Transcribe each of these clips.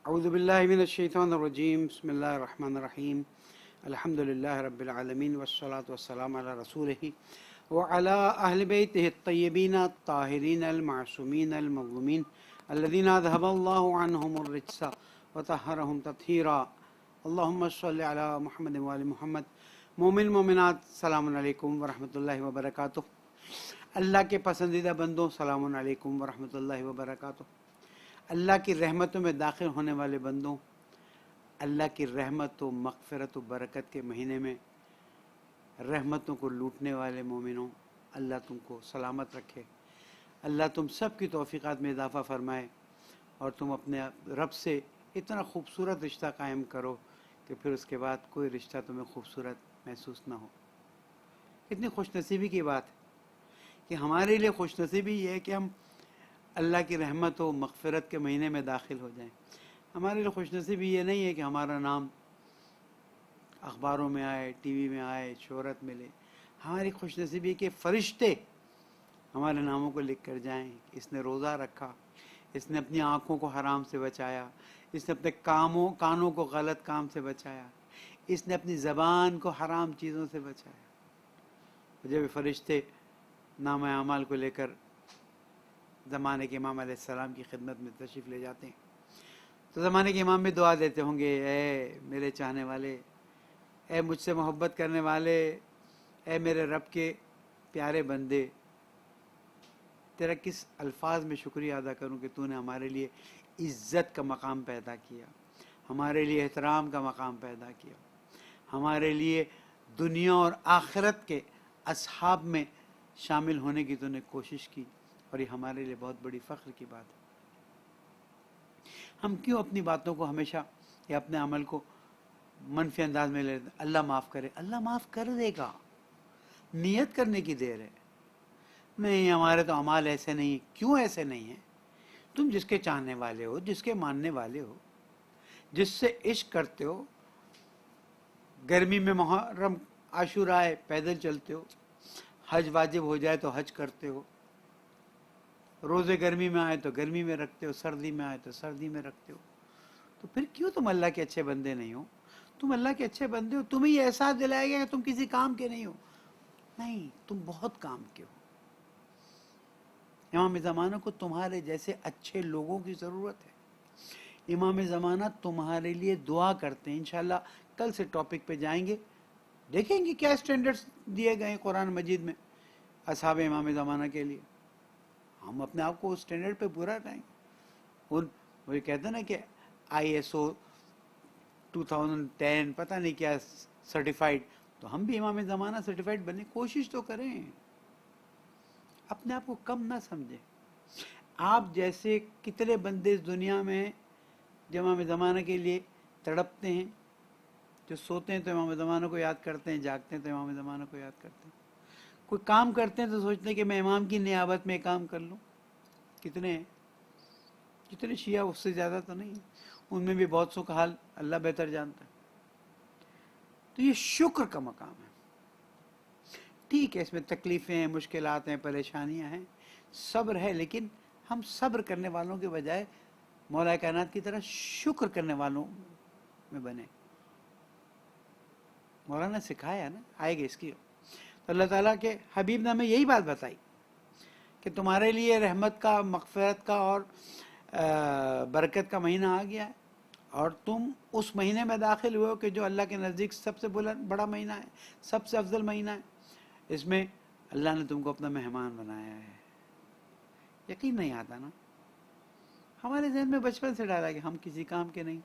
اعوذ باللہ من الشیطان الرجیم بسم اللہ الرحمن الرحیم الحمد للہ رب العالمین والصلاة والسلام علی رسولہ وعلی اہل بیتہ الطیبین الطاہرین المعصومین المظلومین الذین اذہب اللہ عنہم الرجس وطہرہم تطہیرا اللہم صلی علی محمد وآل محمد۔ مومن مومنات سلام علیکم ورحمۃ اللہ وبرکاتہ۔ اللہ کے پسندیدہ بندوں سلام علیکم ورحمۃ اللہ وبرکاتہ۔ اللہ کی رحمتوں میں داخل ہونے والے بندوں، اللہ کی رحمت و مغفرت و برکت کے مہینے میں رحمتوں کو لوٹنے والے مومنوں، اللہ تم کو سلامت رکھے، اللہ تم سب کی توفیقات میں اضافہ فرمائے اور تم اپنے رب سے اتنا خوبصورت رشتہ قائم کرو کہ پھر اس کے بعد کوئی رشتہ تمہیں خوبصورت محسوس نہ ہو۔ کتنی خوش نصیبی کی بات ہے کہ ہمارے لیے خوش نصیبی یہ ہے کہ ہم اللہ کی رحمت و مغفرت کے مہینے میں داخل ہو جائیں۔ ہمارے لیے خوش نصیبی یہ نہیں ہے کہ ہمارا نام اخباروں میں آئے، ٹی وی میں آئے، شہرت ملے۔ ہماری خوش نصیبی کہ فرشتے ہمارے ناموں کو لکھ کر جائیں۔ اس نے روزہ رکھا، اس نے اپنی آنکھوں کو حرام سے بچایا، اس نے اپنے کانوں کو غلط کام سے بچایا، اس نے اپنی زبان کو حرام چیزوں سے بچایا۔ جب فرشتے نام اعمال کو لے کر زمانے کے امام علیہ السلام کی خدمت میں تشریف لے جاتے ہیں تو زمانے کے امام بھی دعا دیتے ہوں گے، اے میرے چاہنے والے، اے مجھ سے محبت کرنے والے، اے میرے رب کے پیارے بندے، تیرا کس الفاظ میں شکریہ ادا کروں کہ تو نے ہمارے لیے عزت کا مقام پیدا کیا، ہمارے لیے احترام کا مقام پیدا کیا، ہمارے لیے دنیا اور آخرت کے اصحاب میں شامل ہونے کی تو نے کوشش کی، اور یہ ہمارے لیے بہت بڑی فخر کی بات ہے۔ ہم کیوں اپنی باتوں کو ہمیشہ یا اپنے عمل کو منفی انداز میں لے لیتے ہیں؟ اللہ معاف کرے، اللہ معاف کر دے گا، نیت کرنے کی دیر ہے۔ نہیں ہمارے تو اعمال ایسے نہیں۔ کیوں ایسے نہیں ہیں؟ تم جس کے چاہنے والے ہو، جس کے ماننے والے ہو، جس سے عشق کرتے ہو، گرمی میں محرم عاشورہ آئے پیدل چلتے ہو، حج واجب ہو جائے تو حج کرتے ہو، روزے گرمی میں آئے تو گرمی میں رکھتے ہو، سردی میں آئے تو سردی میں رکھتے ہو، تو پھر کیوں تم اللہ کے اچھے بندے نہیں ہو؟ تم اللہ کے اچھے بندے ہو، تمہیں یہ احساس دلائے گا کہ تم کسی کام کے نہیں ہو۔ نہیں، تم بہت کام کے ہو۔ امام زمانہ کو تمہارے جیسے اچھے لوگوں کی ضرورت ہے۔ امام زمانہ تمہارے لیے دعا کرتے ہیں۔ انشاءاللہ کل سے ٹاپک پہ جائیں گے، دیکھیں گے کیا اسٹینڈرڈز دیے گئے ہیں قرآن مجید میں اصحاب امام زمانہ کے لیے۔ ہم اپنے آپ کو اس اسٹینڈرڈ پہ پورا رہیں گے۔ وہ کہتے ہیں نا کہ ISO 2010 پتہ نہیں کیا سرٹیفائیڈ، تو ہم بھی امام زمانہ سرٹیفائیڈ بننے کی کوشش تو کریں۔ اپنے آپ کو کم نہ سمجھیں۔ آپ جیسے کتنے بندے اس دنیا میں جو امام زمانہ کے لیے تڑپتے ہیں، جو سوتے ہیں تو امام زمانہ کو یاد کرتے ہیں، جاگتے ہیں تو امام زمانہ کو یاد کرتے ہیں، کوئی کام کرتے ہیں تو سوچتے ہیں کہ میں امام کی نیابت میں کام کر لوں۔ کتنے ہیں؟ کتنے شیعہ اس سے زیادہ تو نہیں، ان میں بھی بہت سو کا حال اللہ بہتر جانتا ہے۔ تو یہ شکر کا مقام ہے۔ ٹھیک ہے، اس میں تکلیفیں ہیں، مشکلات ہیں، پریشانیاں ہیں، صبر ہے، لیکن ہم صبر کرنے والوں کے بجائے مولا کائنات کی طرح شکر کرنے والوں میں بنے۔ مولانا سکھایا نا، آئے گا اس کی۔ تو اللہ تعالیٰ کے حبیب نے ہمیں یہی بات بتائی کہ تمہارے لیے رحمت کا، مغفرت کا اور برکت کا مہینہ آ گیا ہے، اور تم اس مہینے میں داخل ہوئے ہو کہ جو اللہ کے نزدیک سب سے بڑا مہینہ ہے، سب سے افضل مہینہ ہے۔ اس میں اللہ نے تم کو اپنا مہمان بنایا ہے۔ یقین نہیں آتا نا، ہمارے ذہن میں بچپن سے ڈالا کہ ہم کسی کام کے نہیں،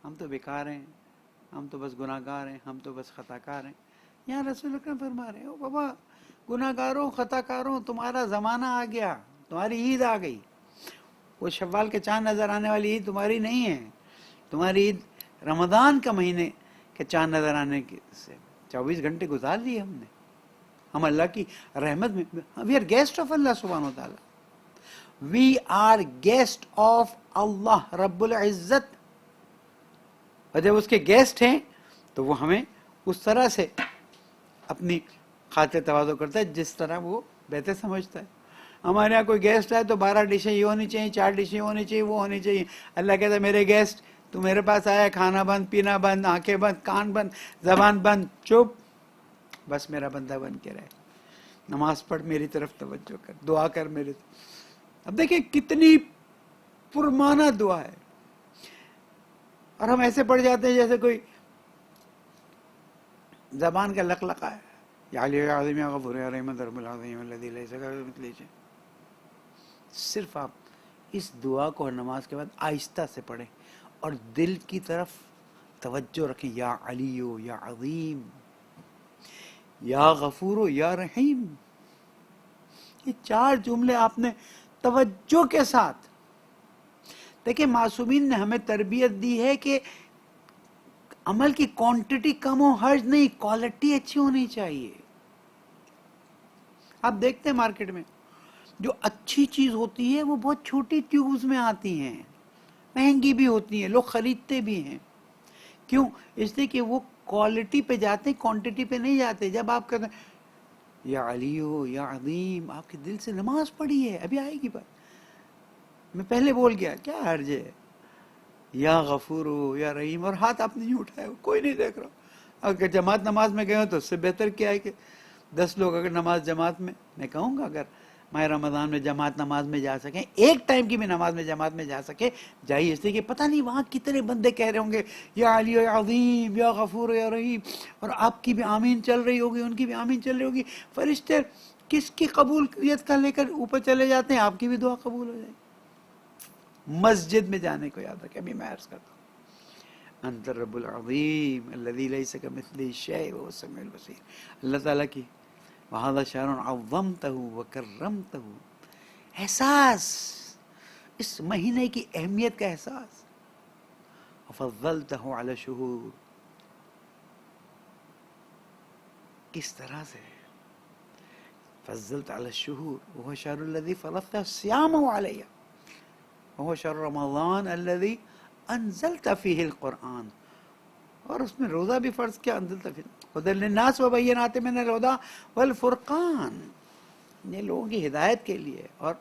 ہم تو بیکار ہیں، ہم تو بس گناہ گار ہیں، ہم تو بس خطا کار ہیں۔ یہاں رسول اکرم فرما رہے ہیں، او بابا گناہ گاروں، خطا کاروں، تمہارا زمانہ آ گیا، تمہاری عید آ گئی۔ وہ شوال کے چاند نظر آنے والی عید تمہاری نہیں ہے، تمہاری عید رمضان کا مہینے کے چاند نظر آنے سے 24 گھنٹے گزار لیے ہم نے۔ ہم اللہ کی رحمت میں، وی آر گیسٹ آف اللہ سبحانہ و تعالیٰ، وی آر گیسٹ آف اللہ رب العزت۔ اور جب اس کے گیسٹ ہیں تو وہ ہمیں اس طرح سے اپنی خاطر تواضع کرتا ہے جس طرح وہ بہتر سمجھتا ہے۔ ہمارے یہاں کوئی گیسٹ آئے تو 12 ڈشیں یہ ہونی چاہیے، 4 ڈشیں ہونی چاہیے، وہ ہونی چاہیے. اللہ کہتا ہے میرے گیسٹ تو میرے پاس آیا، کھانا بند، پینا بند، آنکھیں بند، کان بند، زبان بند، چپ، بس میرا بندہ بن کے رہے. نماز پڑھ، میری طرف توجہ کر، دعا کر میرے. اب دیکھیں کتنی پرمانہ دعا ہے، اور ہم ایسے پڑھ جاتے ہیں جیسے کوئی زبان کا لقلقہ ہے. یا علی یا عظیم یا غفور یا رحیم رب العظیم الذی لیس کمثلہ شیء. صرف آپ اس دعا کو نماز کے بعد آہستہ سے پڑھیں اور دل کی طرف توجہ رکھیں. یا علیو یا عظیم یا غفور یا رحیم، یہ 4 جملے آپ نے توجہ کے ساتھ. دیکھیں معصومین نے ہمیں تربیت دی ہے کہ عمل کی کوانٹٹی کم ہو حرج نہیں، کوالٹی اچھی ہونی چاہیے. آپ دیکھتے ہیں مارکیٹ میں جو اچھی چیز ہوتی ہے وہ بہت چھوٹی ٹیوبز میں آتی ہیں، مہنگی بھی ہوتی ہیں، لوگ خریدتے بھی ہیں. کیوں؟ اس لیے کہ وہ کوالٹی پہ جاتے ہیں، کوانٹٹی پہ نہیں جاتے. جب آپ کہتے ہیں یا علیو یا عظیم، آپ کے دل سے نماز پڑھی ہے، ابھی آئے گی بات، میں پہلے بول گیا کیا حرج ہے. یا غفور یا رحیم، اور ہاتھ آپ نے نہیں اٹھایا، کوئی نہیں دیکھ رہا. اگر جماعت نماز میں گئے ہو تو اس سے بہتر کیا ہے کہ 10 لوگ اگر نماز جماعت میں کہوں گا اگر ماہ رمضان میں جماعت نماز میں جا سکیں، ایک ٹائم کی بھی نماز میں جماعت میں جا سکے، جائیے. اس لیے کہ پتہ نہیں وہاں کتنے بندے کہہ رہے ہوں گے یا علی یا عظیم یا غفور یا رحیم، اور آپ کی بھی آمین چل رہی ہوگی، ان کی بھی آمین چل رہی ہوگی. فرشتے کس کی قبولیت کا لے کر اوپر چلے جاتے ہیں، آپ کی بھی دعا قبول ہو جائے. مسجد میں جانے کو یاد رکھیں. ابھی میں عرض کرتا ہوں انت الرب العظیم الذی لیس کمثلہ شیء وهو السمیع البصیر. اللہ تعالیٰ کی وَهَذَا شَهْرٌ عَظَّمْتَهُ وَكَرَّمْتَهُ، احساس، اس مہینے کی اہمیت کا احساس. وَفَضَّلْتَهُ عَلَى الشُّهُورِ، کس طرح سے فضلت علی الشہور وهو الشہر الذی فرضت صیامہ علیہ وهو شهر رمضان الذی انزلت فیہ القرآن، اور اس میں روزہ بھی فرض کیا. انزلت فیہ ہدی للناس وبینات من الہدی والفرقان، یہ لوگوں کی ہدایت کے لیے اور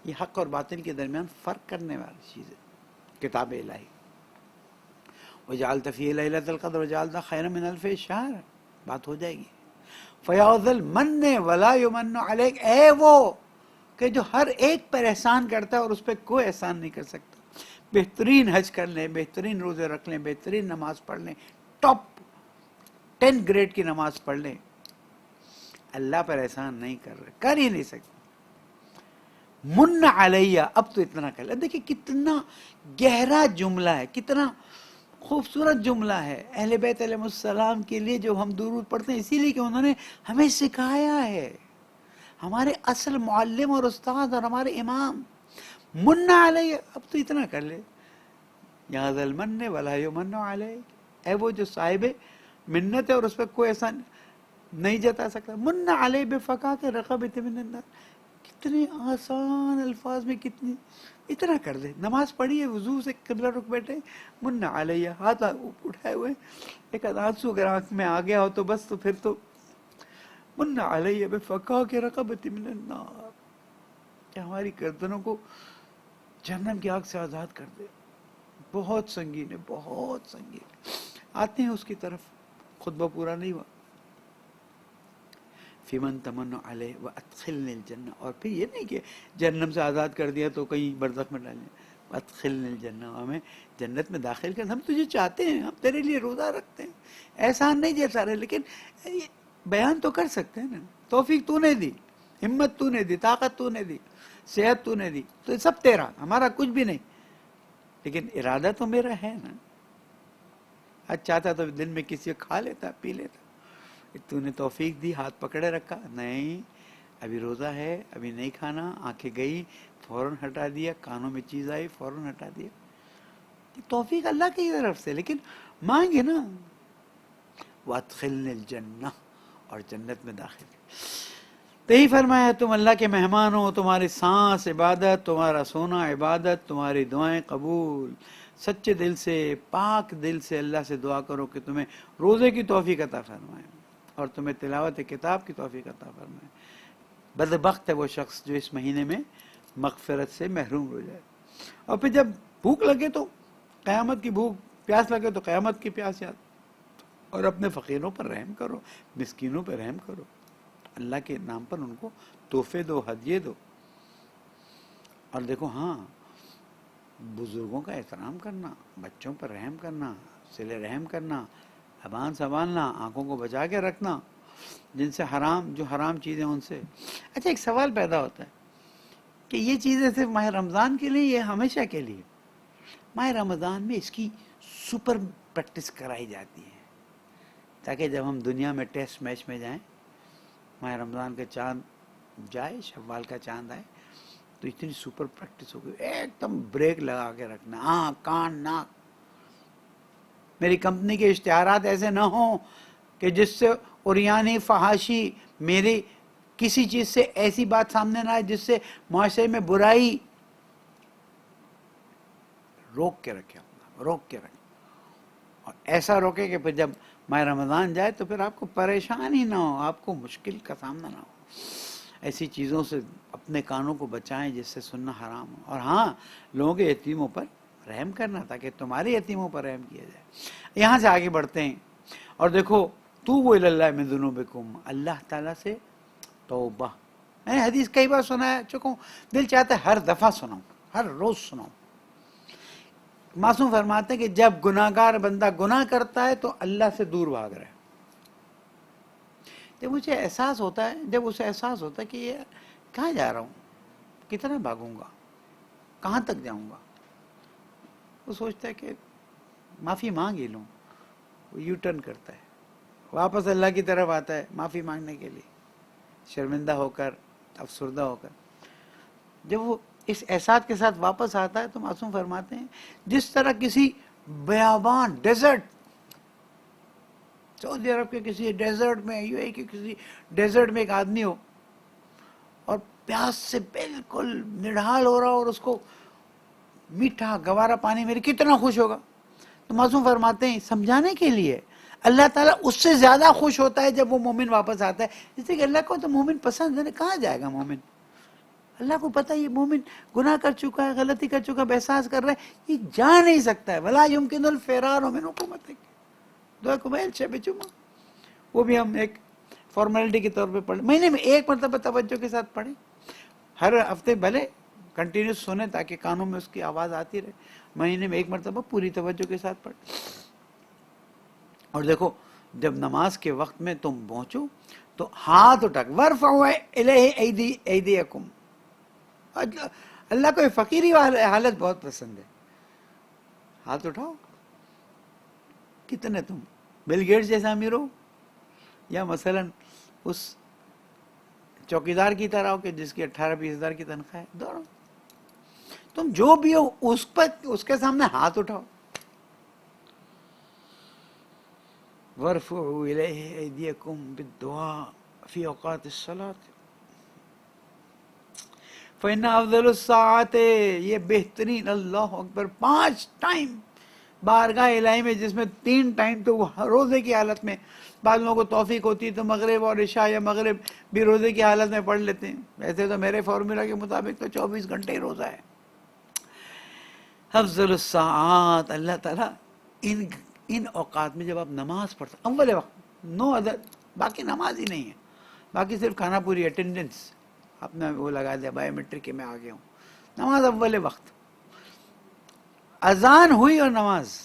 یہ حق اور باطل کے درمیان فرق کرنے والی چیز ہے. کتاب الہی. وجعلت فیہ لیلۃ القدر وجعلت خیرا من الف شہر، بات ہو جائے گی. فیاض المن ولا یمن علیک، اے وہ کہ جو ہر ایک پر احسان کرتا ہے اور اس پہ کوئی احسان نہیں کر سکتا. بہترین حج کر لیں، بہترین روزے رکھ لیں، بہترین نماز پڑھ لیں، ٹاپ 10 گریڈ کی نماز پڑھ لیں، اللہ پر احسان نہیں کر رہے، کر ہی نہیں سکتے. من علیہ، اب تو اتنا کر لیں. دیکھیں کتنا گہرا جملہ ہے، کتنا خوبصورت جملہ ہے. اہل بیت علیہ السلام کے لیے جو ہم درود پڑھتے ہیں اسی لیے کہ انہوں نے ہمیں سکھایا ہے، ہمارے اصل معلم اور استاد اور ہمارے امام. من علیہ، اب تو اتنا کر لے. یا ذا المن ولا یمن علیک، اے وہ جو صاحب منت ہے اور اس پہ کوئی احسان نہیں جتا سکتا. من علیہ بفقاۃ رقبۃ من النار، کتنے آسان الفاظ میں کتنی، اتنا کر دے. نماز پڑھی ہے، وضو سے قبلہ رخ بیٹھے، من علیہ، ہاتھ اٹھائے ہوئے، ایک آنسو اگر آنکھ میں آ گیا ہو تو بس، تو پھر تو من علیہ بفقاۃ رقبۃ من النار، کہ ہماری گردنوں کو جہنم کی آگ سے آزاد کر دے. بہت سنگین ہے، بہت سنگین. آتے ہیں اس کی طرف، خطبہ پورا نہیں ہوا. فیمن تمن علیہ وادخلنی الجنہ، اور پھر یہ نہیں کہ جہنم سے آزاد کر دیا تو کہیں برزخ میں ڈالیں. وادخلنی الجنہ، ہمیں جنت میں داخل کر، ہم تجھے چاہتے ہیں، ہم تیرے لیے روزہ رکھتے ہیں، احسان نہیں جیسا رہے، لیکن بیان تو کر سکتے ہیں نا. توفیق تو نے دی، ہمت تو نے دی، طاقت تو نے دی، صحت تو نے دی، تو سب تیرا، ہمارا کچھ بھی نہیں، لیکن ارادہ تو میرا ہے نا. آج چاہتا تو دن میں کسی کو کھا لیتا، پی لیتا. تو نے توفیق دی، ہاتھ پکڑے رکھا، نہیں ابھی روزہ ہے، ابھی نہیں کھانا. آنکھیں گئی، فوراً ہٹا دیا. کانوں میں چیز آئی، فوراً ہٹا دیا. توفیق اللہ کی طرف سے، لیکن مانگے نا. وادخلنی الجنہ، اور جنت میں داخل. تو یہی فرمایا تم اللہ کے مہمان ہو، تمہاری سانس عبادت، تمہارا سونا عبادت، تمہاری دعائیں قبول. سچے دل سے، پاک دل سے اللہ سے دعا کرو کہ تمہیں روزے کی توفیق عطا فرمائے اور تمہیں تلاوت کتاب کی توفیق عطا فرمائے. بدبخت ہے وہ شخص جو اس مہینے میں مغفرت سے محروم ہو جائے. اور پھر جب بھوک لگے تو قیامت کی بھوک، پیاس لگے تو قیامت کی پیاس یاد. اور اپنے فقیروں پر رحم کرو، مسکینوں پر رحم کرو، اللہ کے نام پر ان کو تحفے دو، ہدیے دو. اور دیکھو ہاں، بزرگوں کا احترام کرنا، بچوں پر رحم کرنا، صلہ رحم کرنا، زبان سنبھالنا، آنکھوں کو بچا کے رکھنا، جن سے جو حرام چیزیں ان سے. اچھا ایک سوال پیدا ہوتا ہے کہ یہ چیزیں صرف ماہ رمضان کے لیے، یہ ہمیشہ کے لیے؟ ماہ رمضان میں اس کی سپر پریکٹس کرائی جاتی ہے تاکہ جب ہم دنیا میں ٹیسٹ میچ میں جائیں، ماہ رمضان کا چاند جائے، شوال کا چاند آئے، تو اتنی سپر پریکٹس ہو گئی، ایک دم بریک لگا کے رکھنا، آنکھ کان ناک. میری کمپنی کے اشتہارات ایسے نہ ہوں کہ جس سے عریانی فحاشی، میری کسی چیز سے ایسی بات سامنے نہ آئے جس سے معاشرے میں برائی. روک کے رکھے، روک کے رکھے، اور ایسا روکے کہ پھر جب ماہ رمضان جائے تو پھر آپ کو پریشانی نہ ہو، آپ کو مشکل کا سامنا نہ ہو. ایسی چیزوں سے اپنے کانوں کو بچائیں جس سے سننا حرام ہو. اور ہاں، لوگوں کے یتیموں پر رحم کرنا تاکہ تمہارے یتیموں پر رحم کیا جائے. یہاں سے آگے بڑھتے ہیں اور دیکھو، توبوا الی اللہ من ذنوبکم، اللہ تعالیٰ سے توبہ. میں نے حدیث کئی بار سنا چکا ہوں، دل چاہتا ہے ہر دفعہ سناؤں، ہر روز سناؤں. معصوم فرماتے ہیں کہ جب گناہ گار بندہ گناہ کرتا ہے تو اللہ سے دور بھاگ رہا ہے. جب اسے احساس ہوتا ہے کہ یہ کہاں جا رہا ہوں، کتنا بھاگوں گا، کہاں تک جاؤں گا، وہ سوچتا ہے کہ معافی مانگ ہی لوں. وہ یو ٹرن کرتا ہے، واپس اللہ کی طرف آتا ہے معافی مانگنے کے لیے، شرمندہ ہو کر، افسردہ ہو کر. جب وہ اس احساس کے ساتھ واپس آتا ہے تو معصوم فرماتے ہیں جس طرح کسی بیابان، ڈیزرٹ، سعودی عرب کے کسی ڈیزرٹ میں، یو اے کے کسی ڈیزرٹ میں ایک آدمی ہو اور پیاس سے بالکل نڈھال ہو رہا ہو اور اس کو میٹھا گوارا پانی میرے، کتنا خوش ہوگا. تو معصوم فرماتے ہیں سمجھانے کے لیے اللہ تعالیٰ اس سے زیادہ خوش ہوتا ہے جب وہ مومن واپس آتا ہے. اس لیے کہ اللہ کو تو مومن پسند ہے، کہاں جائے گا مومن؟ اللہ کو پتہ یہ مومن گناہ کر چکا ہے، غلطی کر چکا ہے، احساس کر رہا ہے، یہ جا نہیں سکتا ہے. ولا یمکن الفرار من حکومتک، دعا قبیل شب جمعہ، وہ بھی ہم ایک فارمیلٹی کے طور پہ پڑھیں، مہینے میں ایک مرتبہ توجہ کے ساتھ پڑھیں. ہر ہفتے بھلے کنٹینیوس سنیں تاکہ کانوں میں اس کی آواز آتی رہے، مہینے میں ایک مرتبہ پوری توجہ کے ساتھ پڑھیں. اور دیکھو جب نماز کے وقت میں تم پہنچو تو ہاتھ اٹھا، وارفعوا الیہ ایدیکم. اللہ کو فقیری حالت بہت پسند ہے. ہاتھ اٹھاؤ. کتنے تم بل گیٹس جیسا امیر ہو، یا مثلا اس چوکیدار کی طرح ہو کہ جس کی 18-20 ہزار کی تنخواہ ہے، دوڑو. تم جو بھی ہو اس کے سامنے ہاتھ اٹھاؤ. وارفعوا الیہ ایدیکم بالدعاء فی اوقات الصلاۃ فإن افضل الساعات، یہ بہترین، اللہ اکبر، 5 ٹائم بارگاہ الہی میں، جس میں 3 ٹائم تو وہ روزے کی حالت میں، بعض لوگوں کو توفیق ہوتی ہے تو مغرب اور عشاء یا مغرب بھی روزے کی حالت میں پڑھ لیتے ہیں. ویسے تو میرے فارمولا کے مطابق تو 24 گھنٹے ہی روزہ ہے. افضل الساعات، اللہ تعالیٰ ان اوقات میں جب آپ نماز پڑھتے اول وقت، نو ادر، باقی نماز ہی نہیں ہے، باقی صرف کھانا پوری اٹینڈنس، اپنا وہ لگا دیا بایو میٹرک کہ میں آ گیا ہوں. نماز اول وقت، اذان ہوئی اور نماز.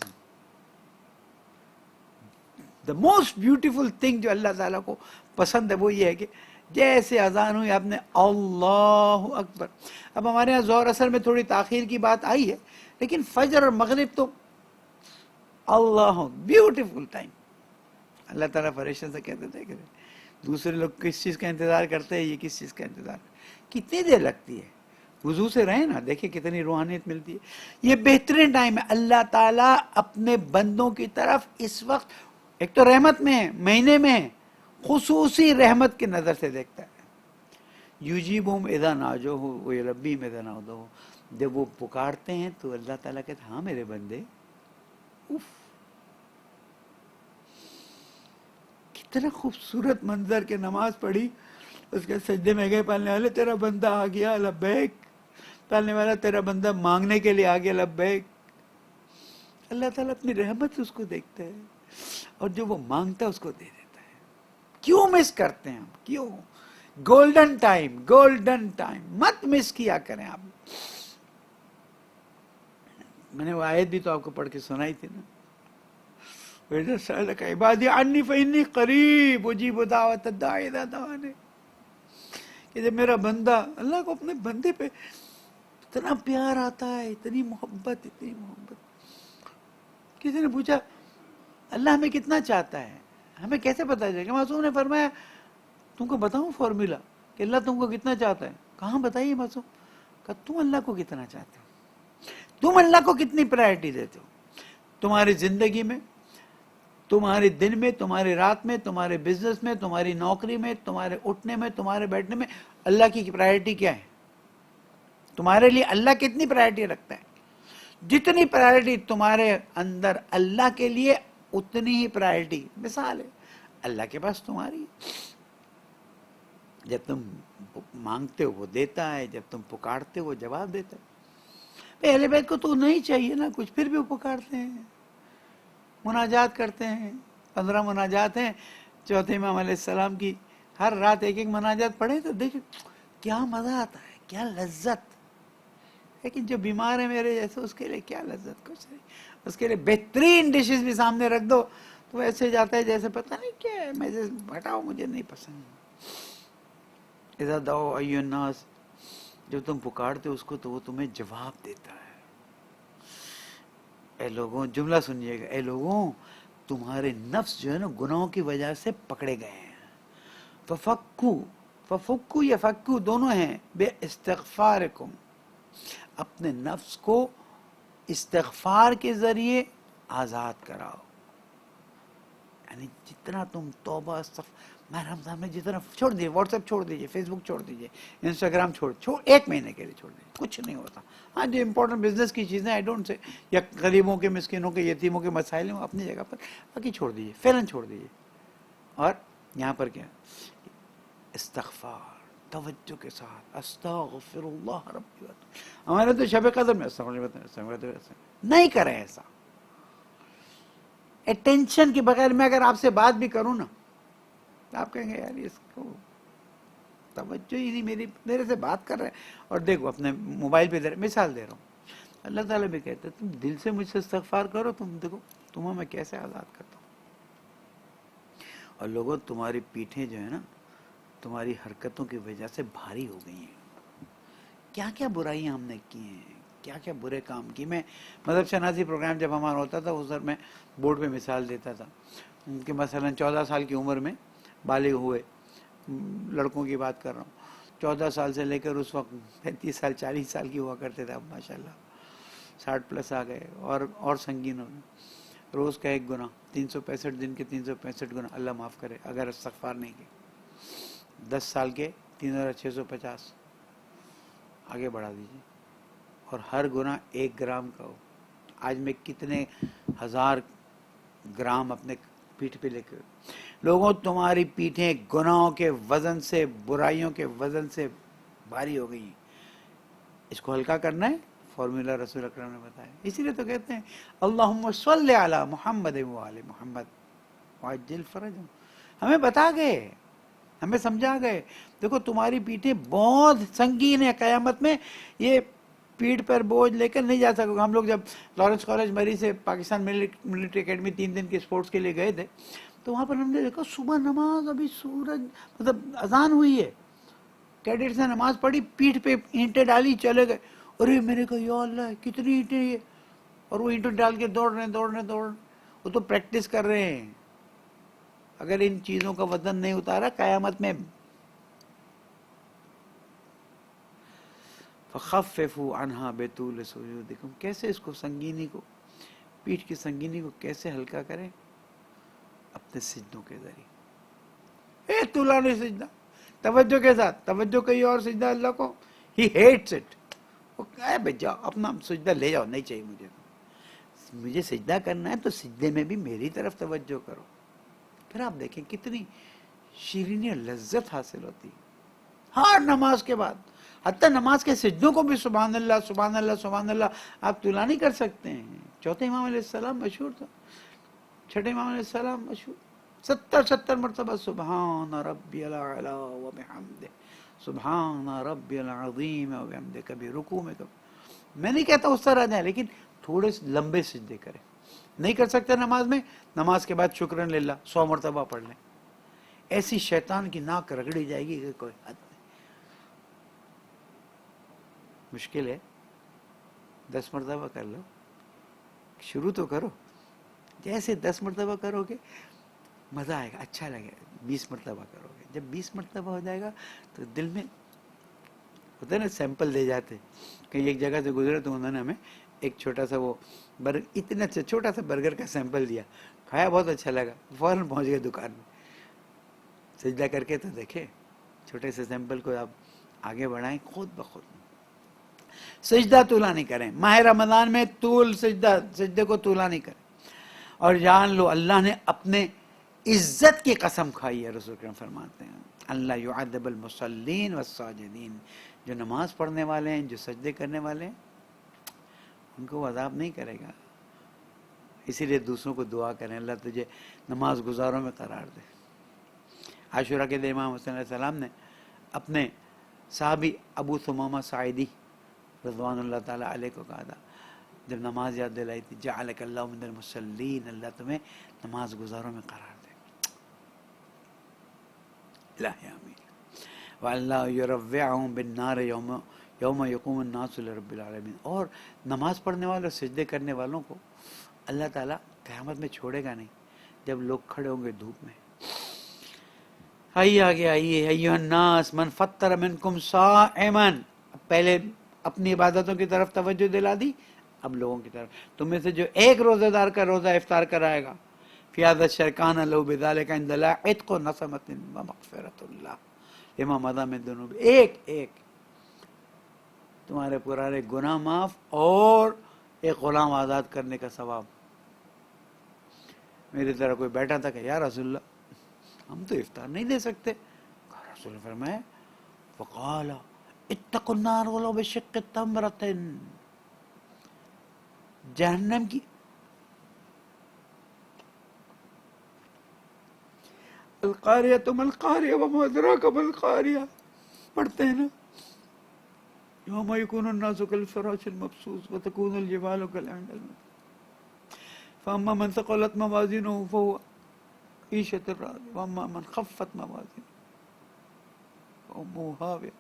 دا موسٹ بیوٹیفل تھنگ جو اللہ تعالیٰ کو پسند ہے وہ یہ ہے کہ جیسے اذان ہوئی آپ نے اللہ اکبر. اب ہمارے یہاں ظہر اثر میں تھوڑی تاخیر کی بات آئی ہے، لیکن فجر اور مغرب تو اللہ بیوٹیفل ٹائم. اللہ تعالیٰ فرشتوں سے کہتے تھے کہ دوسرے لوگ کس چیز کا انتظار کرتے ہیں، یہ کس چیز کا انتظار، کتنی دیر لگتی ہے، وضو سے رہیں نا، دیکھیں کتنی روحانیت ملتی ہے. یہ بہترین ٹائم ہے. اللہ تعالیٰ اپنے بندوں کی طرف اس وقت ایک تو رحمت میں ہے، مہینے میں ہے، خصوصی رحمت کی نظر سے دیکھتا ہے. یجیبہم اذا ناجوہ ویلبیہم اذا نادوہ، جب وہ پکارتے ہیں تو اللہ تعالیٰ کہتے ہیں ہاں میرے بندے. اف، کتنا خوبصورت منظر کہ نماز پڑھی اس کے سجدے میں گئے پالنے والے، تیرا بندہ آ گیا لبیک، پالنے والا تیرا بندہ مانگنے کے لیے آ گیا لبیک. اللہ تعالیٰ اپنی رحمت سے اس کو دیکھتا ہے اور جو وہ مانگتا ہے اس کو دے دیتا ہے. کیوں مس کرتے ہیں ہم؟ کیوں؟ گولڈن ٹائم، گولڈن ٹائم مت مس کیا کریں آپ. میں نے وہ آیت بھی تو آپ کو پڑھ کے سنائی تھی نا، وَإِذَا سَأَلَكَ عِبَادِي عَنِّي فَإِنِّي قَرِيبٌ أُجِيبُ دَعْوَةَ الدَّاعِ إِذَا دَعَانِ. کہ جب میرا بندہ، اللہ کو اپنے بندے پہ اتنا پیار آتا ہے، اتنی محبت، اتنی محبت. کسی نے پوچھا اللہ ہمیں کتنا چاہتا ہے، ہمیں کیسے پتا چلے گا؟ معصوم نے فرمایا تم کو بتاؤں فارمولا کہ اللہ تم کو کتنا چاہتا ہے؟ کہاں بتائیے معصوم؟ کہ تم اللہ کو کتنا چاہتے ہو، تم اللہ کو کتنی پرائرٹی دیتے ہو تمہاری زندگی میں، تمہارے دن میں، تمہاری رات میں، تمہارے بزنس میں، تمہاری نوکری میں، تمہارے اٹھنے میں، تمہارے بیٹھنے میں. اللہ کی پرائرٹی کیا ہے؟ تمہارے لیے اللہ کتنی پرائرٹی رکھتا ہے؟ جتنی پرائرٹی تمہارے اندر اللہ کے لیے اتنی ہی پرائرٹی. مثال ہے اللہ کے پاس تمہاری، جب تم مانگتے ہو وہ دیتا ہے، جب تم پکارتے ہو وہ جواب دیتا ہے. اہل بیت کو تو نہیں چاہیے نا کچھ، پھر بھی وہ پکارتے ہیں، مناجات کرتے ہیں. 15 مناجات ہیں چوتھے امام علیہ السلام کی. ہر رات ایک ایک مناجات پڑھیں تو دیکھیں کیا مزہ آتا ہے، کیا لذت. لیکن جو بیمار ہے میرے جیسے، اس کے لیے کیا لذت، کچھ نہیں. اس کے لیے بہترین ڈشز بھی سامنے رکھ دو تو ایسے جاتا ہے جیسے پتہ نہیں کیا ہے، میں ہٹاؤ مجھے نہیں پسند. اذا دعوا ای الناس، جب تم پکارتے ہو اس کو تو وہ تمہیں جواب دیتا ہے. اے لوگوں، جملہ سنیے گا، اے لوگوں تمہارے نفس جو ہے نا گناہوں کی وجہ سے پکڑے گئے ہیں. ففکو یا فکو دونوں ہیں. بے استغفارکم، اپنے نفس کو استغفار کے ذریعے آزاد کراؤ. یعنی جتنا تم توبہ میں رمضان میں جتنا چھوڑ دیجیے، واٹس ایپ چھوڑ دیجیے، فیس بک چھوڑ دیجیے، انسٹاگرام چھوڑ 1 مہینے کے لیے چھوڑ دیجیے، کچھ نہیں ہوتا. ہاں جو امپورٹنٹ بزنس کی چیزیں آئی ڈونٹ سے، یا غریبوں کے، مسکینوں کے، یتیموں کے مسائل ہیں اپنی جگہ پر، باقی چھوڑ دیجیے، فیلن چھوڑ دیجیے. اور یہاں پر کیا استغفار، توجہ کے ساتھ استغفر اللہ ربی. ہمارے تو شب قدر میں نہیں کریں ایسا. اٹینشن کے بغیر میں اگر آپ سے بات بھی کروں نا تو آپ کہیں گے یار اس کو توجہ ہی نہیں، میرے سے بات کر رہے ہیں اور دیکھو اپنے موبائل پہ مثال دے رہا ہوں. اللہ تعالیٰ بھی کہتے ہیں تم دل سے مجھ سے استغفار کرو، تم دیکھو تمہیں میں کیسے آزاد کرتا ہوں. اور لوگوں تمہاری پیٹھیں جو ہے نا تمہاری حرکتوں کی وجہ سے بھاری ہو گئی ہیں. کیا کیا برائیاں ہم نے کی ہیں، کیا کیا برے کام کی. میں مذہب شناسی پروگرام جب ہمارا ہوتا تھا اس میں بورڈ پہ مثال دیتا تھا کہ مثلا 14 سال کی عمر میں بالغ ہوئے لڑکوں کی بات کر رہا ہوں، 14 سال سے لے کر اس وقت 35 سال 40 سال کی ہوا کرتے تھے، اب ماشاءاللہ 60+ آ گئے اور سنگین ہو گئے. روز کا 1 گناہ، 365 دن کے 365 گناہ اللہ معاف کرے اگر استغفار نہیں کی. 10 سال کے 3650 آگے بڑھا دیجیے، اور ہر گناہ 1 گرام کا ہو. آج میں کتنے 1000 گرام اپنے پیٹھ پہ لے کر. لوگوں تمہاری پیٹھیں گناہوں کے وزن سے، برائیوں کے وزن سے بھاری ہو گئی ہیں. اس کو ہلکا کرنا ہے، فارمولا رسول اکرم نے بتایا. اسی لیے تو کہتے ہیں اللہم صلی علی محمد و آل محمد وعجل فرجہم. ہمیں بتا گئے، ہمیں سمجھا گئے دیکھو تمہاری پیٹھیں بہت سنگین ہے، قیامت میں یہ پیٹھ پر بوجھ لے کر نہیں جا سکو. ہم لوگ جب لارنس کالج مری سے پاکستان ملٹری اکیڈمی 3 دن کے اسپورٹس کے لیے گئے تھے تو وہاں پر ہم نے دیکھا صبح نماز، ابھی سورج مطلب اذان ہوئی ہے، کیڈٹس نے نماز پڑھی، پیٹھ پہ اینٹیں ڈالی، چلے گئے. ارے میں نے کہا یا اللہ کتنی اینٹیں یہ، اور وہ اینٹیں ڈال کے دوڑ رہے. وہ تو پریکٹس کر رہے ہیں. اگر ان چیزوں کا وزن نہیں اتارا قیامت میں. فخففوا عنها بطول سجودکم، کیسے اس کو سنگینی کو، پیٹھ کی سنگینی کو کیسے ہلکا کریں؟ اپنے سجدوں کے ذریعے. طولانی سجدہ توجہ کے ساتھ، توجہ کہیں اور سجدہ اللہ کو ہی ہیٹس اٹ. جاؤ اپنا سجدہ لے جاؤ، نہیں چاہیے مجھے سجدہ کرنا ہے تو سجدے میں بھی میری طرف توجہ کرو. پھر آپ دیکھیں کتنی شیرینی اور لذت حاصل ہوتی. ہر نماز کے بعد، حتیٰ نماز کے سجدوں کو بھی سبحان اللہ سبحان اللہ سبحان اللہ آپ طویل نہیں کر سکتے ہیں۔ چوتھے امام علیہ السلام مشہور تھا، چھٹے امام علیہ السلام مشہور 70 مرتبہ سبحان ربی الاعلی و بحمدہ، سبحان ربی العظیم و بحمدہ، کبھی رکوع میں کبھی، میں نہیں کہتا اس طرح جائیں لیکن تھوڑے لمبے سجدے کریں۔ نہیں کر سکتے نماز میں، نماز کے بعد شکرن للہ 100 مرتبہ پڑھ لیں، ایسی شیطان کی ناک رگڑی جائے گی کہ کوئی حد نہیں۔ مشکل ہے، 10 مرتبہ کر لو، شروع تو کرو، جیسے 10 مرتبہ کرو گے مزہ آئے گا، اچھا لگے گا۔ 20 مرتبہ کرو گے، جب 20 مرتبہ ہو جائے گا تو دل میں ہوتا ہے نا، سیمپل دے جاتے، کہیں ایک جگہ سے گزرے تو انہوں نے ہمیں ایک چھوٹا سا وہ اتنا چھوٹا سا برگر کا سیمپل دیا، کھایا بہت اچھا لگا، فوراً پہنچ گئے دکان میں، سجدہ کر کے تو دیکھیں، چھوٹے سے سیمپل کو آپ آگے بڑھائیں خود بخود۔ سجدہ طولا نہیں کریں، ماہ رمضان میں سجدے کو طولا نہیں کریں، اور جان لو اللہ نے اپنے عزت کی قسم کھائی ہے، رسول کریم فرماتے ہیں اللہ یعذب المصلین والساجدین، جو نماز پڑھنے والے ہیں، جو سجدے کرنے والے ہیں، ان کو وہ عذاب نہیں کرے گا۔ اسی لیے دوسروں کو دعا کریں اللہ تجھے نماز گزاروں میں قرار دے۔ عاشورہ کے دن امام حسین علیہ السلام نے اپنے صحابی ابو ثمامہ ساعدی رضوان اللہ تعالیٰ علیہ کو کہا تھا، جب نماز یاد دلائی تھی، جعلک اللہ من المصلین، اللہ تمہیں نماز گزاروں میں قرار دے۔ اللہ آمین۔ وَاللَّهُ يُرَوِّعُهُم بِالنَّارِ یوم یقوم الناس لرب العالمین، اور نماز پڑھنے والوں اور سجدے کرنے والوں کو اللہ تعالیٰ قیامت میں چھوڑے گا نہیں، جب لوگ کھڑے ہوں گے دھوپ میں۔ آئیے آگے آئیے، ایھا الناس من فطر منکم صائما، پہلے اپنی عبادتوں کی طرف توجہ دلا دی، اب لوگوں کی طرف، تم میں سے جو ایک روزہ دار کا روزہ افطار کرائے گا، فی ھذا الشہر کان لہ بذلک عند اللہ عتق نسمۃ ومغفرۃ اللہ لما مضی من ذنوب، ایک تمہارے پرانے گناہ معاف اور ایک غلام آزاد کرنے کا ثواب۔ میری طرح کوئی بیٹھا تھا کہ یا رسول اللہ ہم تو افطار نہیں دے سکتے، رسول نے فرمایا فقال اتقوا النار ولو بشق تمرۃ، جہنم کی القاریہ ما القاریہ وما ادراک ما القاریہ پڑھتے ہیں نا، یوم یکون الناس کالفراش المبثوث وتکون الجبال کالعہن المنفوش فاما من ثقلت موازینہ فهو فی عیشۃ راضیہ واما من خفت موازینہ فامہ ہاویہ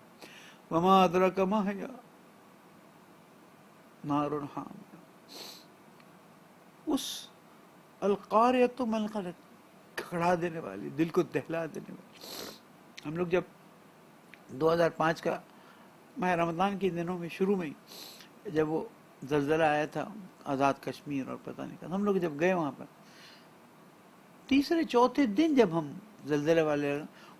وما ادراک ما ہی نار حامیہ۔ اس القاریۃ ما القاریہ، کھڑا دینے والی، دل کو دہلا دینے والی۔ ہم لوگ جب 2005 کا ماہ رمضان کے دنوں میں شروع میں ہی جب وہ زلزلہ آیا تھا آزاد کشمیر اور پتہ نہیں کہاں، ہم لوگ جب گئے وہاں پر تیسرے چوتھے دن جب ہم زلزلے والے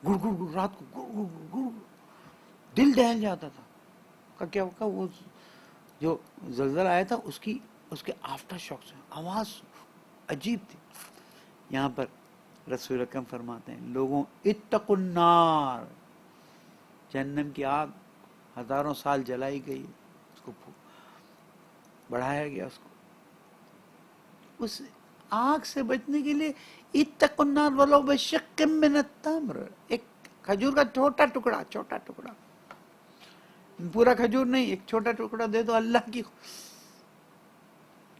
گڑ گڑ گڑ رات کو گڑ گڑ گڑ گڑ دل دہل جاتا تھا۔ کیا وہ جو زلزلہ آیا تھا اس کے آفٹر شاکس آواز عجیب تھی۔ یہاں پر رسول اکرم فرماتے ہیں لوگوں اتقوا النار، جہنم کی آگ ہزاروں سال جلائی گئی، اس کو بڑھایا گیا، اس آگ سے بچنے کے لیے اتقوا النار ولو بشق من التمر، ایک کھجور کا چھوٹا ٹکڑا، پورا کھجور نہیں، ایک چھوٹا ٹکڑا دے دو اللہ کی۔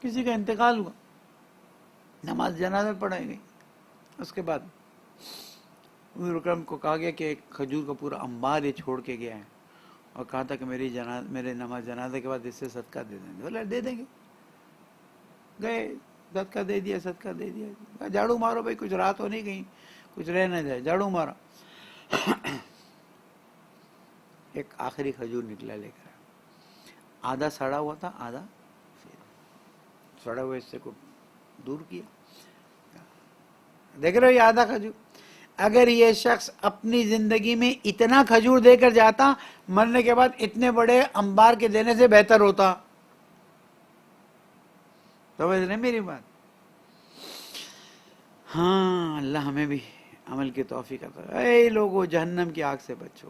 کسی کا انتقال ہوا، نماز جنازہ پڑھائی گئی، اس کے بعد حضور اکرم کو کہا گیا کہ ایک کھجور کا پورا انبار یہ چھوڑ کے گیا ہے، اور کہا تھا کہ میرے نماز جنازے کے بعد اس سے صدقہ دے دیں گے، بولے دے دیں گے۔ گئے صدقہ دے دیا، جھاڑو مارو بھائی، کچھ رات ہو نہیں گئی، کچھ رہ نہ جائے، جھاڑو مارا۔ ایک آخری کھجور نکلا لے کر، آدھا سڑا ہوا تھا، آدھا سڑا ہوا حصے کو دور کیا۔ دیکھ رہے ہو یہ آدھا کھجور، اگر یہ شخص اپنی زندگی میں اتنا کھجور دے کر جاتا، مرنے کے بعد اتنے بڑے انبار کے دینے سے بہتر ہوتا۔ سمجھ رہے میری بات؟ ہاں، اللہ ہمیں بھی عمل کی توفیق عطا کرے۔ اے لوگو جہنم کی آگ سے بچو،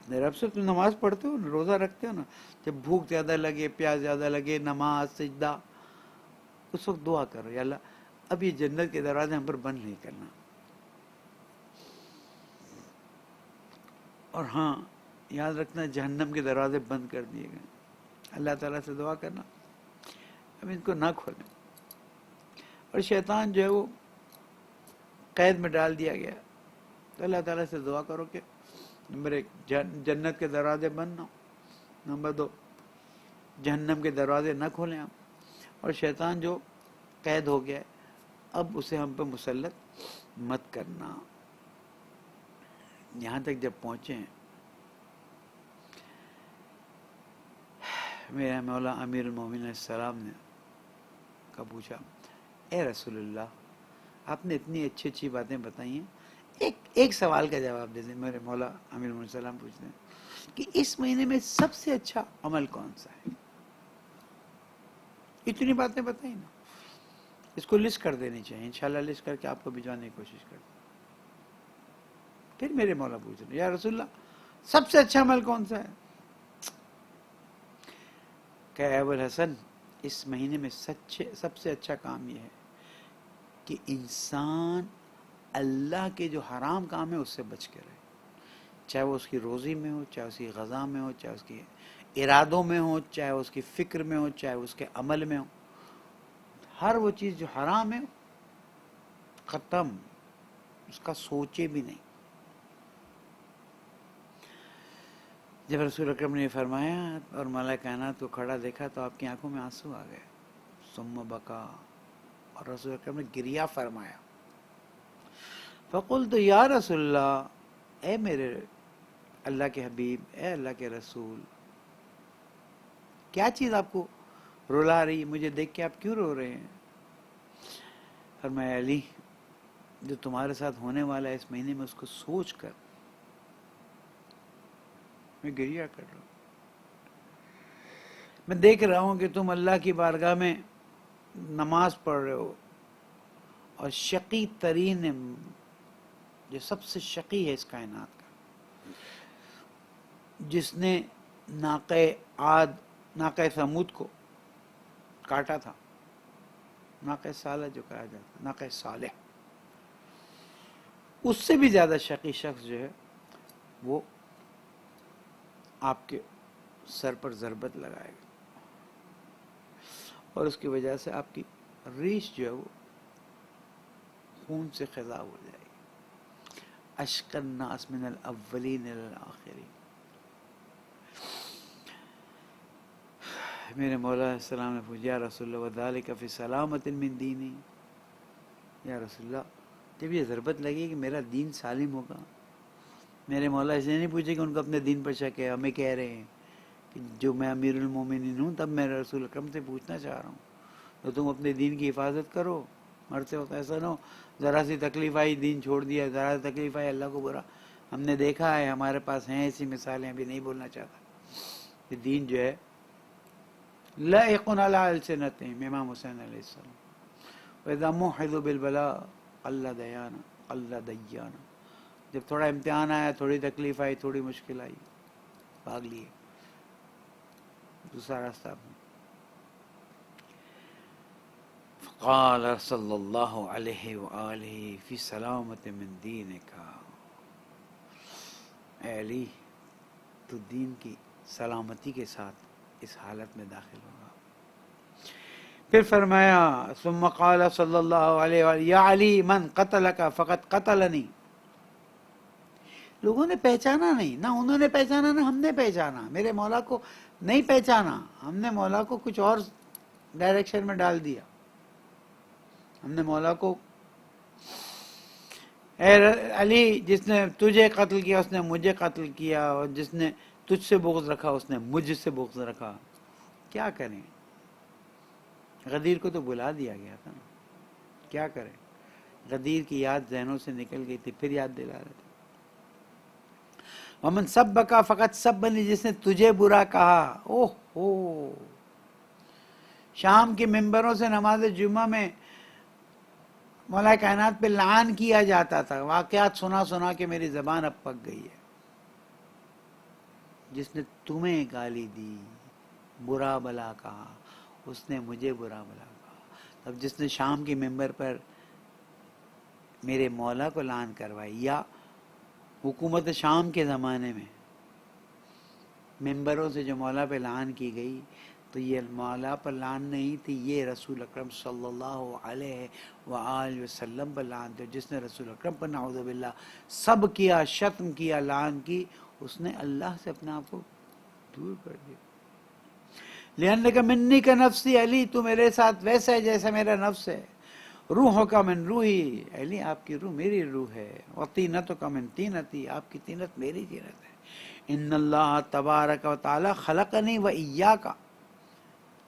اپنے رب سے تم نماز پڑھتے ہو، روزہ رکھتے ہو نا، جب بھوک زیادہ لگے، پیاس زیادہ لگے، نماز سجدہ، اس وقت دعا کرو، یا اللہ اب یہ جنت کے دروازے ہم پر بند نہیں کرنا. اور ہاں یاد رکھنا جہنم کے دروازے بند کر دیے گئے. اللہ تعالیٰ سے دعا کرنا اب ان کو نہ کھولیں. اور شیطان جو ہے وہ قید میں ڈال دیا گیا، تو اللہ تعالیٰ سے دعا کرو کہ نمبر 1 جنت کے دروازے بند نہ ہو، نمبر 2 جہنم کے دروازے نہ کھولیں ہم، اور شیطان جو قید ہو گیا ہے اب اسے ہم پہ مسلط مت کرنا. یہاں تک جب پہنچے ہیں، میرے مولا امیر المومنین علیہ السلام نے کا پوچھا، اے رسول اللہ آپ نے اتنی اچھی اچھی باتیں بتائی ہیں، ایک سوال کا جواب دے دیں. میرے مولا امیر المومنین علیہ السلام پوچھتے ہیں کہ اس مہینے میں سب سے اچھا عمل کون سا ہے؟ اتنی باتیں بتائیں نا، اس کو لسٹ کر دینی چاہیے، انشاءاللہ لسٹ کر کے آپ کو بھجوانے کی کوشش کریں. پھر میرے مولا پوچھ رہے، یا رسول اللہ سب سے اچھا عمل کون سا ہے؟ کہ اے ابو الحسن اس مہینے میں سب سے اچھا کام یہ ہے کہ انسان اللہ کے جو حرام کام ہے اس سے بچ کے رہے، چاہے وہ اس کی روزی میں ہو، چاہے اس کی غذا میں ہو، چاہے اس کے ارادوں میں ہو، چاہے اس کی فکر میں ہو، چاہے اس کے عمل میں ہو. ہر وہ چیز جو حرام ہے ختم، اس کا سوچے بھی نہیں. جب رسول اکرم نے فرمایا اور مولا کائنات کو کھڑا دیکھا تو آپ کی آنکھوں میں آنسو آ گئے. ثم بکا، اور رسول اکرم نے گریہ فرمایا. فقلت یا رسول اللہ، اے میرے اللہ کے حبیب، اے اللہ کے رسول، کیا چیز آپ کو رلا رہی ہے؟ مجھے دیکھ کے آپ کیوں رو رہے ہیں؟ فرمایا علی، جو تمہارے ساتھ ہونے والا ہے اس مہینے میں اس کو سوچ کر میں گریہ کر رہا ہوں. میں دیکھ رہا ہوں کہ تم اللہ کی بارگاہ میں نماز پڑھ رہے ہو، اور شقی ترین جو سب سے شقی ہے اس کائنات کا، جس نے ناقہ ثمود کو کاٹا تھا، ناقہ صالح جو کہا جاتا، ناقہ صالح، اس سے بھی زیادہ شقی شخص جو ہے وہ آپ کے سر پر ضربت لگائے گا، اور اس کی وجہ سے آپ کی ریش جو ہے وہ خون سے خضاب ہو جائے گی. اشق الناس من الاولین الی الاخرین. میرے مولا علیہ السلام نے پوچھا، یا رسول اللہ وذالک فی سلامت من دینی، یا رسول اللہ جب یہ ضربت لگے کہ میرا دین سالم ہوگا. میرے مولا اس نے نہیں پوچھے کہ ان کو اپنے دین پر شک ہے، ہمیں کہہ رہے ہیں کہ جو میں امیر المومنین ہوں، تب میں رسول اکرم سے پوچھنا چاہ رہا ہوں تو تم اپنے دین کی حفاظت کرو، مرتے وقت ایسا نہ ہو ذرا سی تکلیف آئی دین چھوڑ دیا، ذرا سی تکلیف آئی اللہ کو برا. ہم نے دیکھا ہے، ہمارے پاس ہیں ایسی مثالیں، ابھی نہیں بولنا چاہتا. کہ دین جو ہے لائق علی السنتہم، امام حسین علیہ السلام، وَإِذَا مُوحِدُ بِالْبَلَاءِ قَلَّ دَيَانًا قَلَّ دَيَّانًا. جب تھوڑا امتحان آیا، تھوڑی تکلیف آئی، تھوڑی مشکل آئی، بھاگ لیے دوسرا راستہ اپنا. فقال صلی اللہ علیہ وآلہ فی سلامت من دینک، اے علی تو دین کی سلامتی کے ساتھ اس حالت میں داخل ہوگا. پھر فرمایا ثم قال صلی اللہ علیہ وآلہ یا علی من قتلک فقد قتلنی. لوگوں نے پہچانا نہیں، نہ انہوں نے پہچانا نہ ہم نے پہچانا، میرے مولا کو نہیں پہچانا. ہم نے مولا کو کچھ اور ڈائریکشن میں ڈال دیا. ہم نے مولا کو، اے علی جس نے تجھے قتل کیا اس نے مجھے قتل کیا، اور جس نے تجھ سے بغض رکھا اس نے مجھ سے بغض رکھا. کیا کریں؟ غدیر کو تو بلا دیا گیا تھا نا، کیا کریں؟ غدیر کی یاد ذہنوں سے نکل گئی تھی، پھر یاد دلا رہے تھے. ومن سبک فقط سبنی، جس نے تجھے برا کہا. اوہ ہو، شام کے ممبروں سے نماز جمعہ میں مولا کائنات پہ لعان کیا جاتا تھا. واقعات سنا سنا کے میری زبان اب پک گئی ہے. جس نے تمہیں گالی دی، برا بلا کہا، اس نے مجھے برا بلا کہا۔ اب جس نے شام کے ممبر پر میرے مولا کو لعن کروائی، یا حکومت شام کے زمانے میں ممبروں سے جو مولا پہ لعن کی گئی، تو یہ مولا پر لعن نہیں تھی، یہ رسول اکرم صلی اللہ علیہ وآلہ وسلم پر لعن تھی۔ جس نے رسول اکرم پر نعوذ باللہ سب کیا، شتم کیا، لعن کی، اس نے اللہ سے اپنے آپ کو دور کر دیا۔ لِأَنَّكَ مِنِّي كَنَفْسِي، علی تو میرے ساتھ ویسا ہے جیسا میرا نفس ہے۔ روحُکَ مِن روحی، علی آپ کی روح میری روح ہے۔ وَطِینَتُکَ مِن طِینَتِی، آپ کی طینت میری طینت ہے۔ ان اللہ تبارک و تعالی خلقنی و ایاک،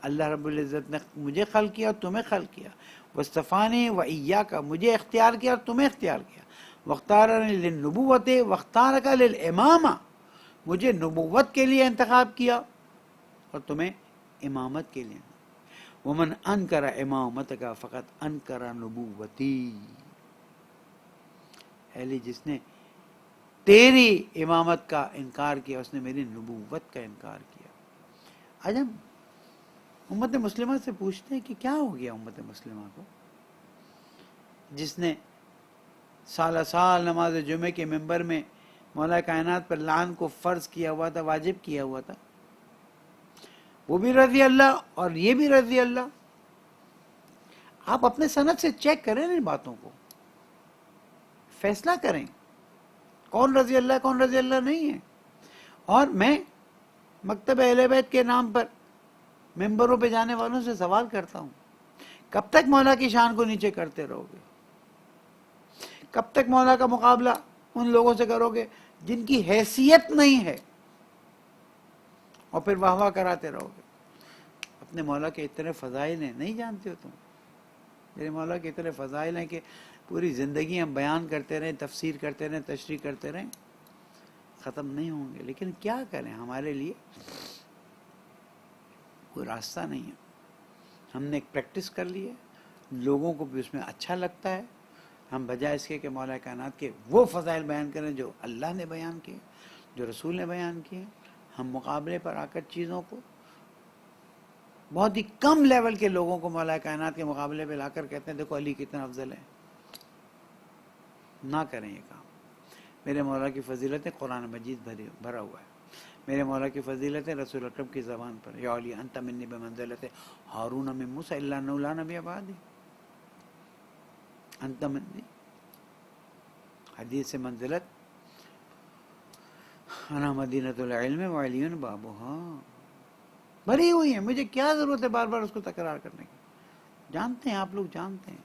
اللہ رب العزت نے مجھے خلق کیا اور تمہیں خلق کیا۔ واصطفانی و ایاک، مجھے اختیار کیا اور تمہیں اختیار کیا۔ واختارنی للنبوۃ واختارک للامامہ، مجھے نبوت کے لیے انتخاب کیا اور تمہیں امامت کے لیے۔ ومن انکر امامتک فقط انکر نبوتی، علی جس نے تیری امامت کا انکار کیا، اس نے میری نبوت کا انکار کیا۔ آج ہم امت مسلمہ سے پوچھتے ہیں کہ کیا ہو گیا امت مسلمہ کو، جس نے سالہ سال نماز جمعے کے ممبر میں مولا کائنات پر لعن کو فرض کیا ہوا تھا، واجب کیا ہوا تھا، وہ بھی رضی اللہ اور یہ بھی رضی اللہ۔ آپ اپنے سند سے چیک کریں ان باتوں کو، فیصلہ کریں کون رضی اللہ کون رضی اللہ نہیں ہے۔ اور میں مکتب اہل بیت کے نام پر ممبروں پہ جانے والوں سے سوال کرتا ہوں، کب تک مولا کی شان کو نیچے کرتے رہو گے؟ کب تک مولا کا مقابلہ ان لوگوں سے کرو گے جن کی حیثیت نہیں ہے، اور پھر واہ واہ کراتے رہو گے؟ اپنے مولا کے اتنے فضائل ہیں، نہیں جانتے ہو تم؟ میرے مولا کے اتنے فضائل ہیں کہ پوری زندگی ہم بیان کرتے رہیں، تفسیر کرتے رہیں، تشریح کرتے رہیں، ختم نہیں ہوں گے۔ لیکن کیا کریں، ہمارے لیے کوئی راستہ نہیں ہے۔ ہم نے ایک پریکٹس کر لی ہے، لوگوں کو بھی اس میں اچھا لگتا ہے۔ ہم بجائے اس کے کہ مولا کائنات کے وہ فضائل بیان کریں جو اللہ نے بیان کیے، جو رسول نے بیان کیے، ہم مقابلے پر آ کر چیزوں کو، بہت ہی کم لیول کے لوگوں کو مولا کائنات کے مقابلے پہ لا کر کہتے ہیں دیکھو علی کتنا افضل ہے۔ نہ کریں یہ کام۔ میرے مولا کی فضیلتیں قرآن مجید بھرا ہوا ہے، میرے مولا کی فضیلتیں رسول اکرم کی زبان پر، یا علی انت منی بمنزلت ہارون من موسیٰ الا انہ لا نبی بعدی، انت منی، حدیث سے منزلت، انا مدینۃ العلم وعلی بابها، بھری ہوئی ہے۔ مجھے کیا ضرورت ہے بار بار اس کو تکرار کرنے کی؟ جانتے ہیں آپ لوگ، جانتے ہیں۔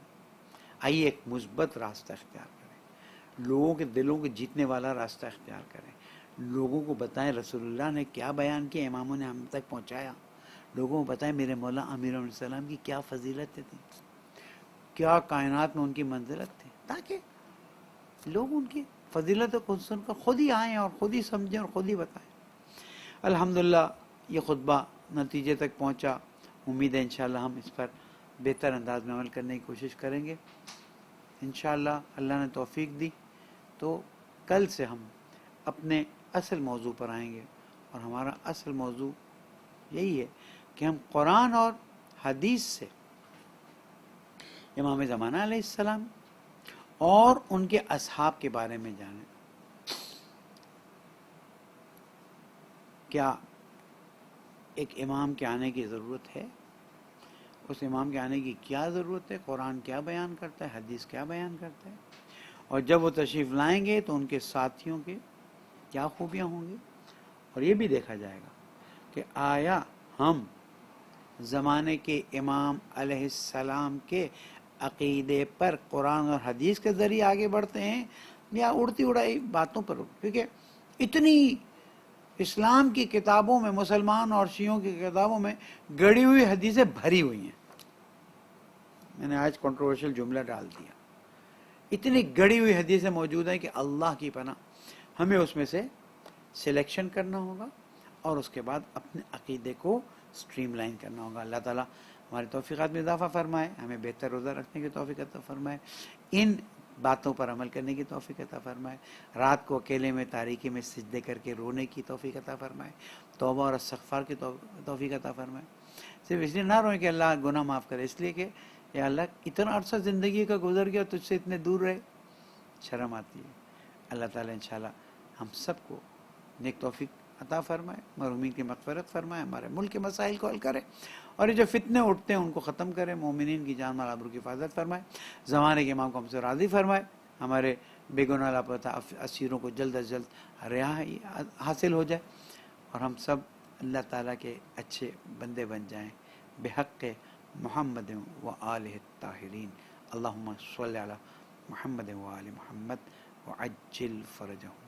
آئیے ایک مثبت راستہ اختیار کریں، لوگوں کے دلوں کو جیتنے والا راستہ اختیار کریں، لوگوں کو بتائیں رسول اللہ نے کیا بیان کیا، اماموں نے ہم تک پہنچایا، لوگوں کو بتائیں میرے مولا امیر علیہ السلام کی کیا فضیلتیں تھیں، کیا کائنات میں ان کی منزلت تھی، تاکہ لوگ ان کی فضیلتوں کو سن کر خود ہی آئیں اور خود ہی سمجھیں اور خود ہی بتائیں۔ الحمدللہ یہ خطبہ نتیجے تک پہنچا، امید ہے انشاءاللہ ہم اس پر بہتر انداز میں عمل کرنے کی کوشش کریں گے۔ انشاءاللہ اللہ نے توفیق دی تو کل سے ہم اپنے اصل موضوع پر آئیں گے، اور ہمارا اصل موضوع یہی ہے کہ ہم قرآن اور حدیث سے امام زمانہ علیہ السلام اور ان کے اصحاب کے بارے میں جانیں۔ کیا ایک امام کے آنے کی ضرورت ہے؟ اس امام کے آنے کی کیا ضرورت ہے؟ قرآن کیا بیان کرتا ہے، حدیث کیا بیان کرتا ہے؟ اور جب وہ تشریف لائیں گے تو ان کے ساتھیوں کے کیا خوبیاں ہوں گی؟ اور یہ بھی دیکھا جائے گا کہ آیا ہم زمانے کے امام علیہ السلام کے عقیدے پر قرآن اور حدیث کے ذریعے آگے بڑھتے ہیں، یا اڑتی اڑائی باتوں پر؟ کیونکہ اتنی اسلام کی کتابوں میں، مسلمان اور شیعوں کی کتابوں میں گڑی ہوئی حدیثیں بھری ہوئی ہیں۔ میں نے آج کنٹروورشل جملہ ڈال دیا، اتنی گڑی ہوئی حدیثیں موجود ہیں کہ اللہ کی پناہ ہمیں اس میں سے سلیکشن کرنا ہوگا اور اس کے بعد اپنے عقیدے کو سٹریم لائن کرنا ہوگا۔ اللہ تعالیٰ ہماری توفیقات میں اضافہ فرمائے، ہمیں بہتر روزہ رکھنے کی توفیق عطا فرمائے۔ ان باتوں پر عمل کرنے کی توفیق عطا فرمائے، رات کو اکیلے میں تاریکی میں سجدے کر کے رونے کی توفیق عطا فرمائے، توبہ اور استغفار کی توفیق عطا فرمائے۔ صرف اس لیے نہ روئیں کہ اللہ گناہ معاف کرے، اس لیے کہ یا اللہ اتنا عرصہ زندگی کا گزر گیا تجھ سے اتنے دور رہے، شرم آتی ہے۔ اللہ تعالیٰ انشاءاللہ ہم سب کو نیک توفیق عطا فرمائے، مرحومین کی مغفرت فرمائے، ہمارے ملک کے مسائل کو حل کرے، اور یہ جو فتنے اٹھتے ہیں ان کو ختم کرے، مومنین کی جان مال آبرو کی حفاظت فرمائے، زمانے کے امام کو ہم سے راضی فرمائے، ہمارے بے گناہ لاپتہ اسیروں کو جلد از جلد رہائی حاصل ہو جائے، اور ہم سب اللہ تعالیٰ کے اچھے بندے بن جائیں بحق محمد و آلہ الطاہرین۔ اللہم صلی علی محمد و آل محمد وعجل فرجہم۔